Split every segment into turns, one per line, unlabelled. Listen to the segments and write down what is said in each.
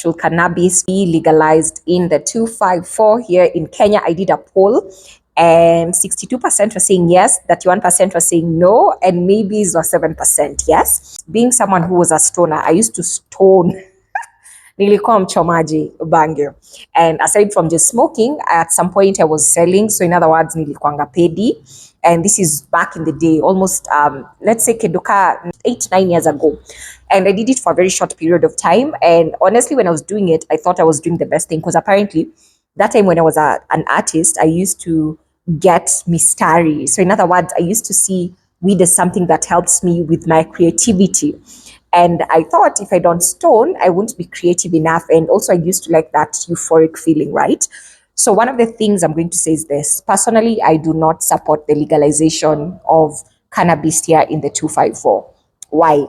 should cannabis be legalized in the 254 here in Kenya? I did a poll and 62% were saying yes, 31% were saying no, and maybes were 7% yes. Being someone who was a stoner, I used to stone nilikuwa mchomaji bangi, and aside from just smoking, at some point I was selling. So in other words, nilikuanga pedi, and this is back in the day, almost let's say keduka 8-9 years ago, and I did it for a very short period of time. And honestly, when I was doing it, I thought I was doing the best thing, because apparently that time when I was an artist, I used to get mistari. So in other words, I used to see weed as something that helps me with my creativity. And I thought if I don't stone, I won't be creative enough. And also I used to like that euphoric feeling, right? So one of the things I'm going to say is this. Personally, I do not support the legalization of cannabis here in the 254. Why?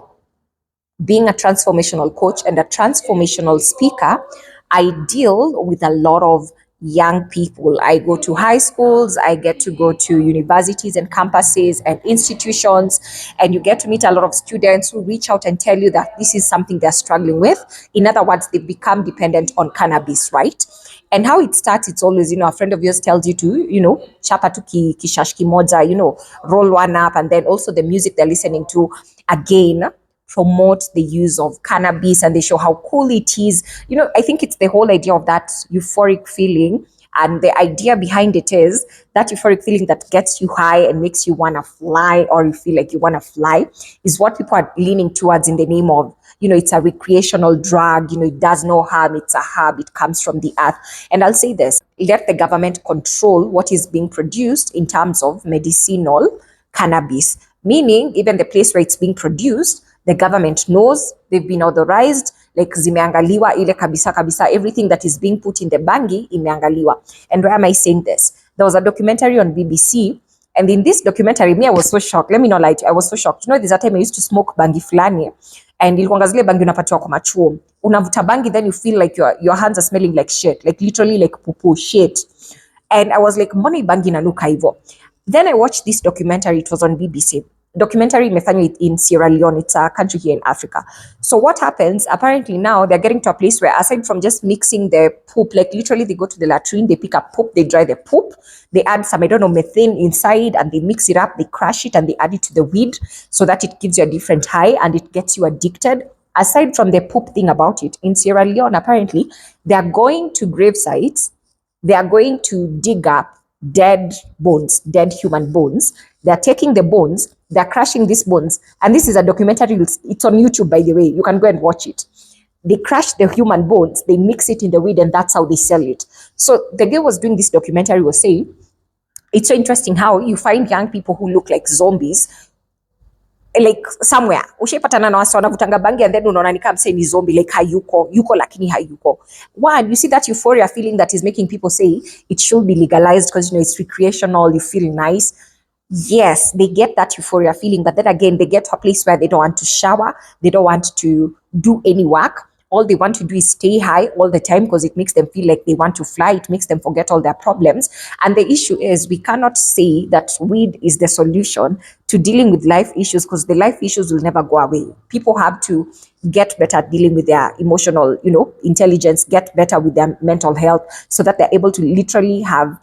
Being a transformational coach and a transformational speaker, I deal with a lot of young people. I go to high schools, I get to go to universities and campuses and institutions, and you get to meet a lot of students who reach out and tell you that this is something they're struggling with. In other words, they become dependent on cannabis, right? And how it starts, it's always, a friend of yours tells you to, chapa tu kishash kimoja, roll one up, and then also the music they're listening to again promote the use of cannabis, and they show how cool it is. I think it's the whole idea of that euphoric feeling. And the idea behind it is that euphoric feeling that gets you high and makes you want to fly, or you feel like you want to fly, is what people are leaning towards in the name of, it's a recreational drug, it does no harm, it's a herb, it comes from the earth. And I'll say this, let the government control what is being produced in terms of medicinal cannabis, meaning even the place where it's being produced, the government knows, they've been authorized, like zimeangaliwa ile kabisa kabisa, everything that is being put in the bangi imeangaliwa. And why am I saying this? There was a documentary on BBC, and in this documentary, me, I was so shocked. Let me not lie to you, I was so shocked. There's a time I used to smoke bangi fulani, and ilikuanga zile bangi unapatiwa kwa machuo. Unavuta bangi, then you feel like your hands are smelling like shit, like literally like poo shit. And I was like, mbona hii bangi inanuka hivyo? Then I watched this documentary, it was on BBC. Documentary imefanywa in Sierra Leone, it's a country here in Africa. So what happens, apparently now they're getting to a place where, aside from just mixing the poop, like literally they go to the latrine, they pick up poop, they dry the poop, they add some, methane inside, and they mix it up, they crush it, and they add it to the weed so that it gives you a different high and it gets you addicted. Aside from the poop thing about it, in Sierra Leone, apparently, they are going to grave sites, they are going to dig up dead bones, dead human bones. They're taking the bones, they're crushing these bones. And this is a documentary, it's on YouTube, by the way. You can go and watch it. They crush the human bones, they mix it in the weed, and that's how they sell it. So the girl was doing this documentary was saying, it's so interesting how you find young people who look like zombies, like somewhere ushaipatana na watu wanavutanga bangi, and then unaona ni kama msee ni zombie, like yuko lakini hayuko. One, you see that euphoria feeling that is making people say it should be legalized because it's recreational, you feel nice. Yes, they get that euphoria feeling, but then again, they get to a place where they don't want to shower, they don't want to do any work. All they want to do is stay high all the time because it makes them feel like they want to fly. It makes them forget all their problems. And the issue is, we cannot say that weed is the solution to dealing with life issues, because the life issues will never go away. People have to get better at dealing with their emotional, intelligence, get better with their mental health, so that they're able to literally have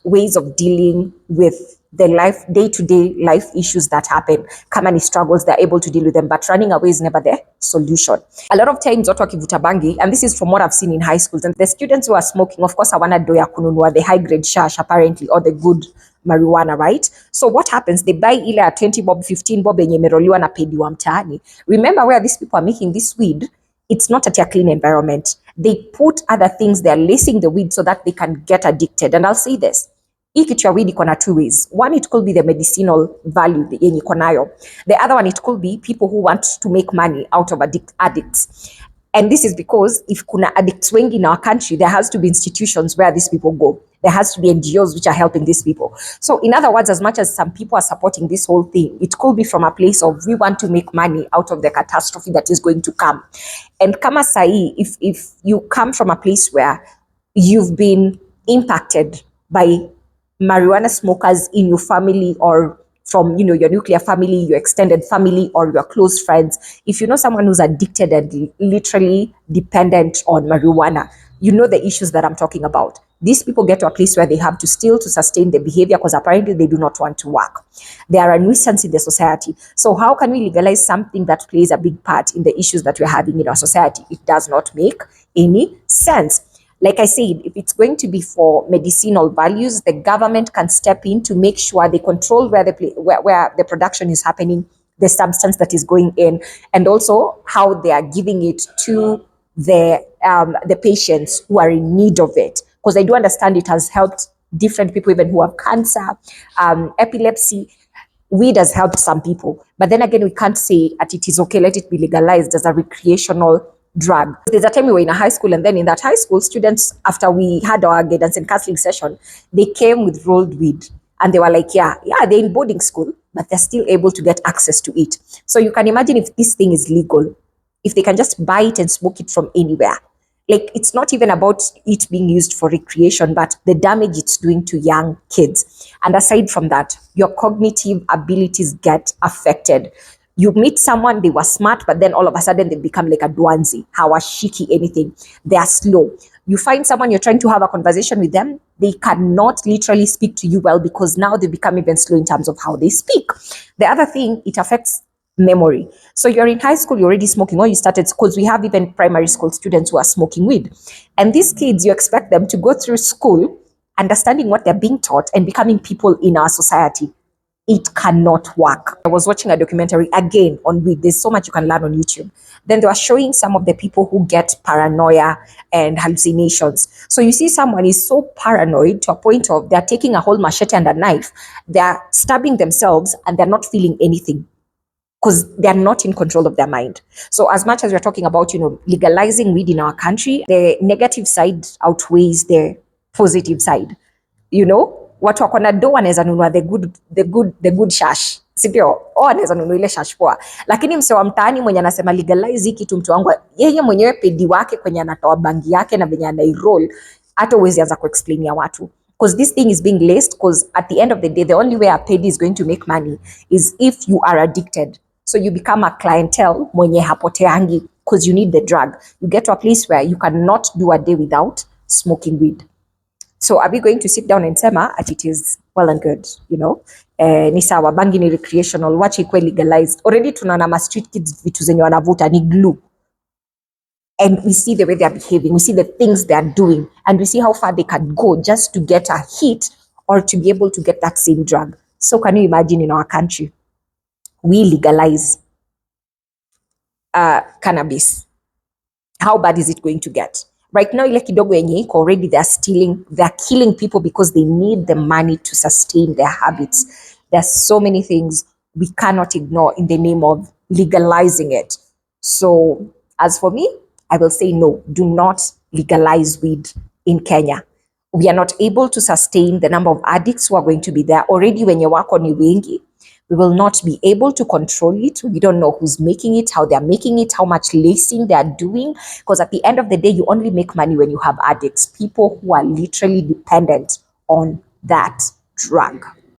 ways of dealing with the day-to-day life issues that happen. Kama ni struggles, they're able to deal with them, but running away is never the solution. A lot of times watu wakivuta bangi, and this is from what I've seen in high schools, and the students who are smoking, of course, hawana do ya kununua the high-grade shash apparently, or the good marijuana, right? So what happens, they buy ile ya 20 bob, 15 bob yenye imeroliwa na pediwa mtaani. Remember where these people are making this weed, it's not at a clean environment. They put other things, they're lacing the weed so that they can get addicted. And I'll say this, hii kitu ya weed iko na two ways. One, it could be the medicinal value yenye iko nayo. The other one, it could be people who want to make money out of addicts. And this is because if kuna addicts wengi in our country, there has to be institutions where these people go. There has to be NGOs which are helping these people. So in other words, as much as some people are supporting this whole thing, it could be from a place of, we want to make money out of the catastrophe that is going to come. And kama sahi, if you come from a place where you've been impacted by marijuana smokers in your family or from, your nuclear family, your extended family, or your close friends. If you know someone who's addicted and literally dependent on marijuana, you know the issues that I'm talking about. These people get to a place where they have to steal to sustain their behavior because apparently they do not want to work. They are a nuisance in the society. So how can we legalize something that plays a big part in the issues that we're having in our society? It does not make any sense. Like I said, if it's going to be for medicinal values, the government can step in to make sure they control where the production is happening, the substance that is going in, and also how they are giving it to the patients who are in need of it. Because I do understand it has helped different people, even who have cancer, epilepsy. Weed has helped some people, but then again, we can't say that it is okay, let it be legalized as a recreational drug. There's a time we were in a high school, and then in that high school, students, after we had our guidance and counseling session, they came with rolled weed, and they were like, yeah, they're in boarding school, but they're still able to get access to it. So you can imagine if this thing is legal, if they can just buy it and smoke it from anywhere. Like, it's not even about it being used for recreation, but the damage it's doing to young kids. And aside from that, your cognitive abilities get affected. You meet someone, they were smart, but then all of a sudden they become like a dwanzi, hawashiki, anything. They are slow. You find someone, you're trying to have a conversation with them, they cannot literally speak to you well because now they become even slow in terms of how they speak. The other thing, it affects memory. So you're in high school, you're already smoking, or you started, because we have even primary school students who are smoking weed. And these kids, you expect them to go through school understanding what they're being taught and becoming people in our society. It cannot work. I was watching a documentary again on weed. There's so much you can learn on YouTube. Then they were showing some of the people who get paranoia and hallucinations. So you see someone is so paranoid to a point of they're taking a whole machete and a knife, they're stabbing themselves and they're not feeling anything because they're not in control of their mind. So as much as we're talking about, legalizing weed in our country, the negative side outweighs the positive side. Watu wako na do wanaweza nunua the good shash, si ndio? Wanaweza nunua ile shash poa, lakini mse wa mtaani mwenye anasema legalize hii kitu, mtu wangu yeye mwenyewe pedi wake kwenye anatoa bangi yake na venye anairoll, hata uwezi anza kuexplain ya watu, because this thing is being laced. Because at the end of the day, the only way a pedi is going to make money is if you are addicted. So you become a clientele mwenye hapoteangi because you need the drug. You get to a place where you cannot do a day without smoking weed. So are we going to sit down and sema at it is well and good, ni sawa, bangi ni recreational, wacha ikuwe legalized. Already tunaona ma street kids vitu zenye wanavuta ni glue. And we see the way they are behaving, we see the things they are doing, and we see how far they can go just to get a hit or to be able to get that same drug. So can you imagine in our country, we legalize cannabis? How bad is it going to get? Right now, ile kidogo yenye iko already, they're killing people because they need the money to sustain their habits. There's so many things we cannot ignore in the name of legalizing it. So as for me, I will say no, do not legalize weed in Kenya. We are not able to sustain the number of addicts who are going to be there. Already wenye wako ni wengi. We will not be able to control it. We don't know who's making it, how they're making it, how much lacing they're doing. Because at the end of the day, you only make money when you have addicts, people who are literally dependent on that drug.